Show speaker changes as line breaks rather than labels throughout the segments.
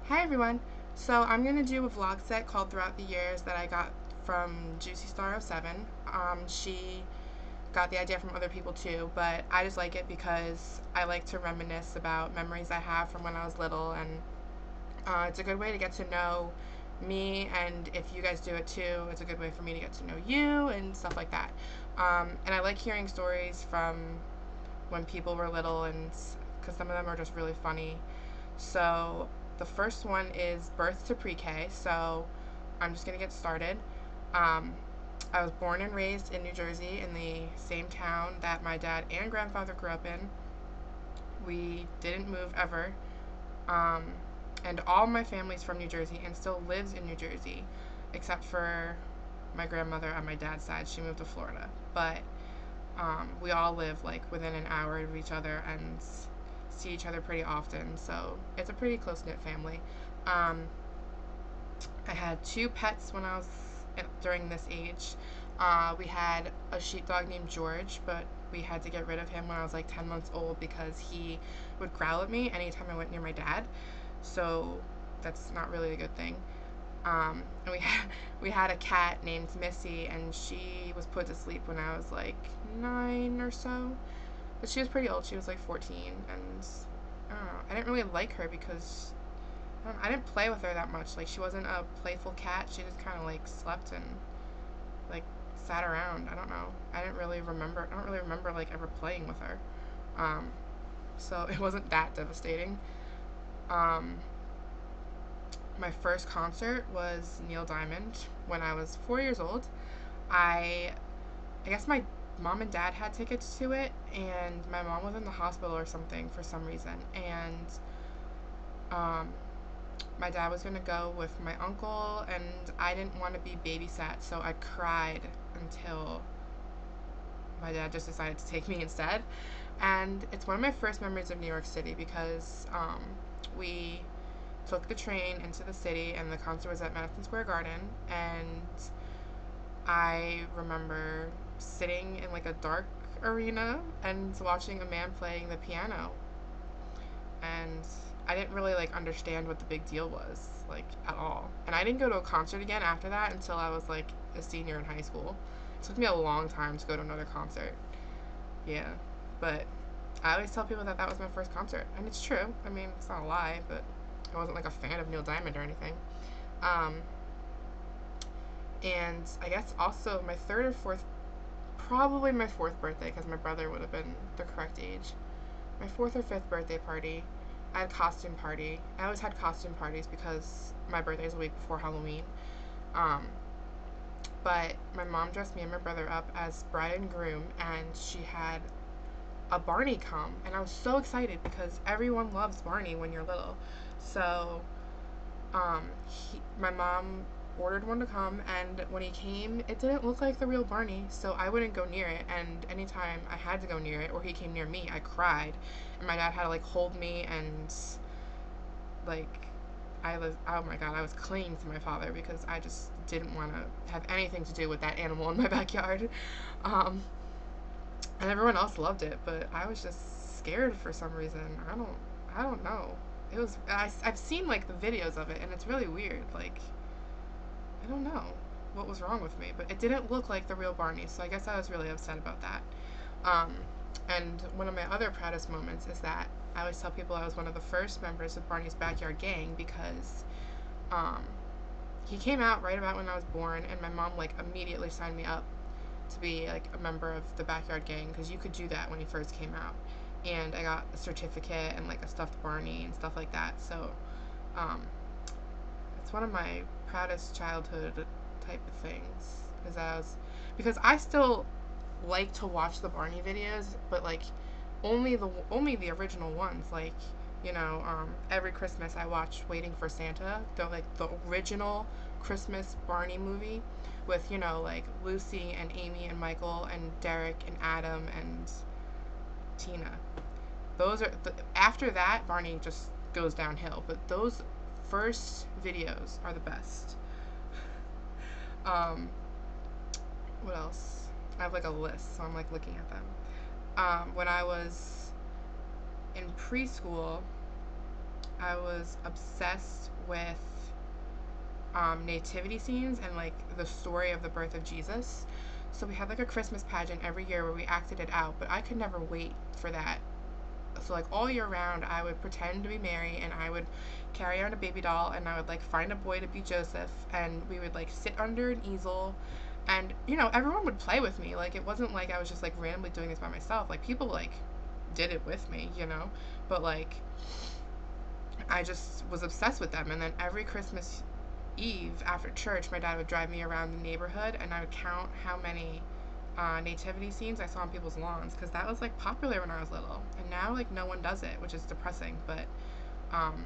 Hi everyone. So I'm gonna do a vlog set called Throughout the Years that I got from Juicy Star 07. She got the idea from other people too, but I just like it because I like to reminisce about memories I have from when I was little, and it's a good way to get to know me, and if you guys do it too, it's a good way for me to get to know you and stuff like that. And I like hearing stories from when people were little, and because some of them are just really funny. So the first one is birth to pre-K. So I'm just gonna get started. Um, I was born and raised in New Jersey in the same town that my dad and grandfather grew up in. We didn't move ever. Um, and all my family's from New Jersey and still lives in New Jersey, except for my grandmother on my dad's side. She moved to Florida. But we all live like within an hour of each other and see each other pretty often, so it's a pretty close-knit family. Um, I had two pets when I was during this age. We had a sheepdog named George, but we had to get rid of him when I was like 10 months old because he would growl at me anytime I went near my dad. So that's not really a good thing. And we had a cat named Missy, and she was put to sleep when I was like 9 or so. But she was pretty old. She was like 14, and I don't know. I didn't really like her because I didn't play with her that much. Like, she wasn't a playful cat. She just kind of like slept and like sat around. I don't know. I don't really remember like ever playing with her. Um, so it wasn't that devastating. Um, my first concert was Neil Diamond when I was 4 years old. I I guess my mom and dad had tickets to it, and my mom was in the hospital or something for some reason, and um, my dad was gonna go with my uncle, and I didn't want to be babysat, so I cried until my dad just decided to take me instead. And it's one of my first memories of New York City because we took the train into the city, and the concert was at Madison Square Garden, and I remember sitting in like a dark arena and watching a man playing the piano, and I didn't really like understand what the big deal was like at all. And I didn't go to a concert again after that until I was like a senior in high school. It took me a long time to go to another concert. Yeah, but I always tell people that that was my first concert, and it's true. I mean, it's not a lie, but I wasn't like a fan of Neil Diamond or anything. Um, and I guess also my third or fourth, probably my fourth birthday, because my brother would have been the correct age. My fourth or fifth birthday party, I had a costume party. I always had costume parties because my birthday is a week before Halloween. Um, but my mom dressed me and my brother up as bride and groom, and she had a Barney come, and I was so excited because everyone loves Barney when you're little. So my mom ordered one to come, and when he came, it didn't look like the real Barney, so I wouldn't go near it. And anytime I had to go near it or he came near me, I cried, and my dad had to like hold me, and like I was, oh my god, I was clinging to my father because I just didn't want to have anything to do with that animal in my backyard. Um, and everyone else loved it, but I was just scared for some reason. I don't know. It was I've seen like the videos of it, and it's really weird. Like, I don't know what was wrong with me, but it didn't look like the real Barney, so I guess I was really upset about that. Um, and one of my other proudest moments is that I always tell people I was one of the first members of Barney's Backyard Gang because um, he came out right about when I was born, and my mom like immediately signed me up to be like a member of the Backyard Gang because you could do that when he first came out. And I got a certificate and like a stuffed Barney and stuff like that. So um, it's one of my proudest childhood type of things is that I was, because I still like to watch the Barney videos, but like only the original ones. Like, every Christmas I watch Waiting for Santa, the original Christmas Barney movie with like Lucy and Amy and Michael and Derek and Adam and Tina. After that, Barney just goes downhill, but those first videos are the best. Um, what else? I have like a list, so I'm like looking at them. When I was in preschool, I was obsessed with nativity scenes and like the story of the birth of Jesus. So we had like a Christmas pageant every year where we acted it out, but I could never wait for that. So like all year round, I would pretend to be Mary and I would carry around a baby doll and I would like find a boy to be Joseph and we would like sit under an easel and everyone would play with me. Like it wasn't like I was just like randomly doing this by myself. Like people like did it with me. But like I just was obsessed with them. And then every Christmas Eve after church, my dad would drive me around the neighborhood and I would count how many nativity scenes I saw on people's lawns because that was like popular when I was little. And now like no one does it, which is depressing. But um,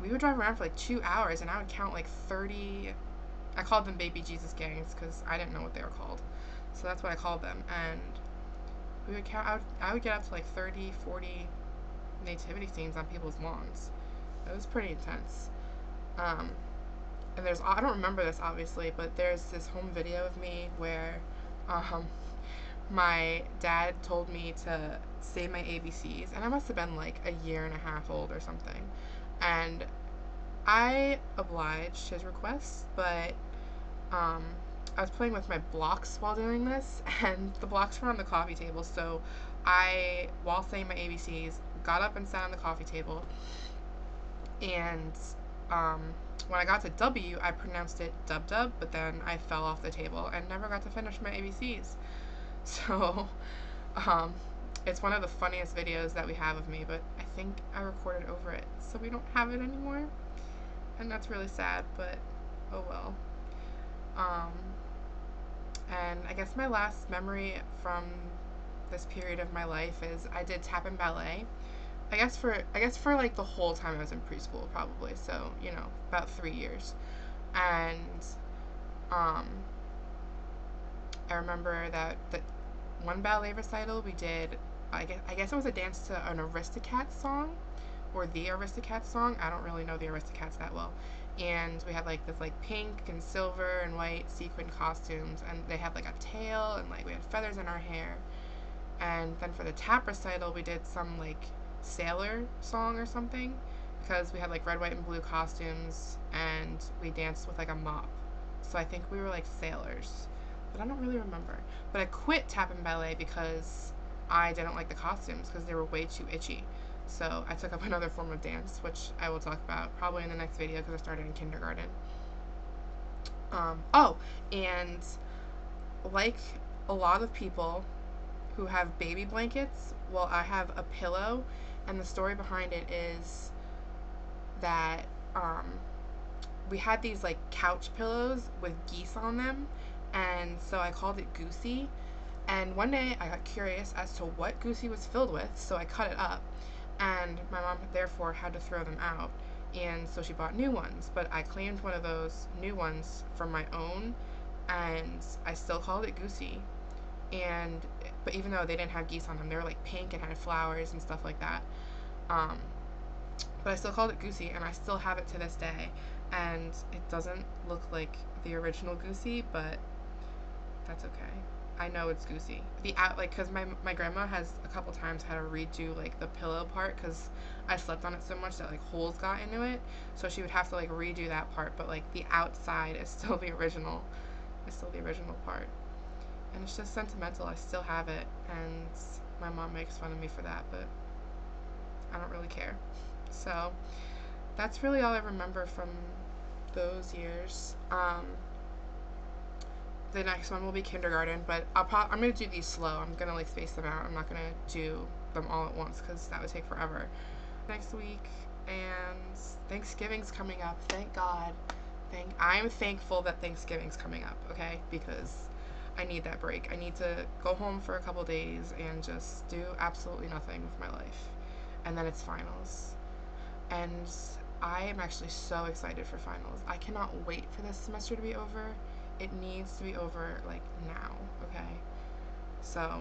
we would drive around for like 2 hours and I would count like 30. I called them baby Jesus gangs because I didn't know what they were called. So that's what I called them. And we would count, I would get up to like 30, 40 nativity scenes on people's lawns. It was pretty intense. Um, and I don't remember this obviously, but there's this home video of me where um, my dad told me to say my ABCs, and I must have been like a year and a half old or something. And I obliged his request, but um, I was playing with my blocks while doing this, and the blocks were on the coffee table, so while saying my ABCs, got up and sat on the coffee table, and um, when I got to W, I pronounced it dub dub, but then I fell off the table and never got to finish my ABCs. So, um, it's one of the funniest videos that we have of me, but I think I recorded over it, so we don't have it anymore, and that's really sad, but oh well. Um, and I guess my last memory from this period of my life is I did tap and ballet. I guess for like the whole time I was in preschool probably. So, about 3 years. And um I remember that one ballet recital we did I guess it was a dance to an Aristocats song or the Aristocats song. I don't really know the Aristocats that well. And we had like this like pink and silver and white sequin costumes and they had like a tail and like we had feathers in our hair. And then for the tap recital, we did some like sailor song or something because we had like red, white, and blue costumes and we danced with like a mop. So I think we were like sailors, but I don't really remember. But I quit tap and ballet because I didn't like the costumes because they were way too itchy. So I took up another form of dance, which I will talk about probably in the next video because I started in kindergarten. Oh, and like a lot of people, who have baby blankets. Well, I have a pillow, and the story behind it is that um, we had these like couch pillows with geese on them, and so I called it Goosey. And one day I got curious as to what Goosey was filled with, so I cut it up, and my mom therefore had to throw them out. And so she bought new ones, but I claimed one of those new ones for my own, and I still called it Goosey. And but even though they didn't have geese on them, they were like pink and had flowers and stuff like that. Um, but I still called it Goosey, and I still have it to this day. And it doesn't look like the original Goosey, but that's okay. I know it's Goosey. The out like because my grandma has a couple times had to redo like the pillow part because I slept on it so much that like holes got into it, so she would have to like redo that part. But like the outside is still the original. It's still the original part. And it's just sentimental. I still have it, and my mom makes fun of me for that, but I don't really care. So that's really all I remember from those years. The next one will be kindergarten, but I'm gonna do these slow. I'm gonna like space them out. I'm not gonna do them all at once because that would take forever. Next week, and Thanksgiving's coming up. Thank God. I'm thankful that Thanksgiving's coming up. Okay, because I need that break. I need to go home for a couple days and just do absolutely nothing with my life. And then it's finals. And I am actually so excited for finals. I cannot wait for this semester to be over. It needs to be over like now, okay? So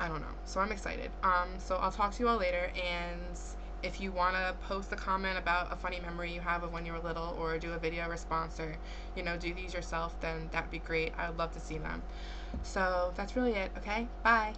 I don't know. So I'm excited. So I'll talk to you all later, and if you want to post a comment about a funny memory you have of when you were little or do a video response or, do these yourself, then that'd be great. I would love to see them. So that's really it, okay? Bye.